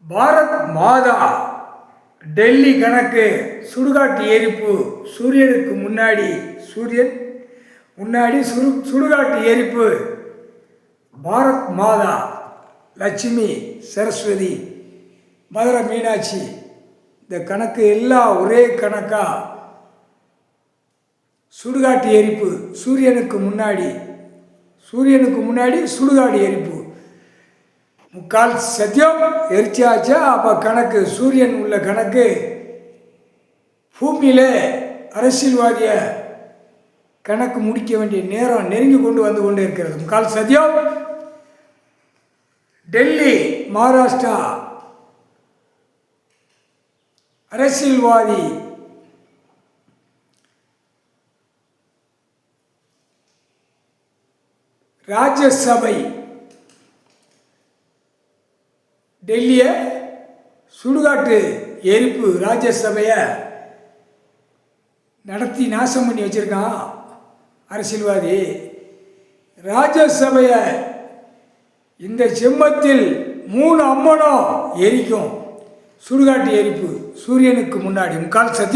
பாரத் மாதா டெல்லி கணக்கு சுடுகாட்டு எரிப்பு சூரியனுக்கு முன்னாடி சுடுகாட்டு எரிப்பு. பாரத் மாதா லட்சுமி சரஸ்வதி மதுரை மீனாட்சி இந்த கணக்கு எல்லாம் ஒரே கணக்காக சுடுகாட்டு எரிப்பு. சூரியனுக்கு முன்னாடி சுடுகாடு எரிப்பு. முக்கால் சத்தியம் எரிச்சாச்சா. அப்போ கணக்கு சூரியன் உள்ள கணக்கு பூமியில் அரசியல்வாதிய கணக்கு முடிக்க வேண்டிய நேரம் நெருங்கி வந்து கொண்டு இருக்கிறது. முக்கால் சத்தியம். டெல்லி மகாராஷ்டிரா அரசியல்வாதி ராஜ்யசபை டெல்லியை சுடுகாட்டு எரிப்பு ராஜ்யசபையை நடத்தி நாசம் பண்ணி வச்சுருக்கான் அரசியல்வாதி. ராஜ்யசபையை இந்த செம்மத்தில் 3 அம்மனம் எரிக்கும். சுடுகாட்டு எரிப்பு சூரியனுக்கு முன்னாடி முக்கால் சத்தியம்.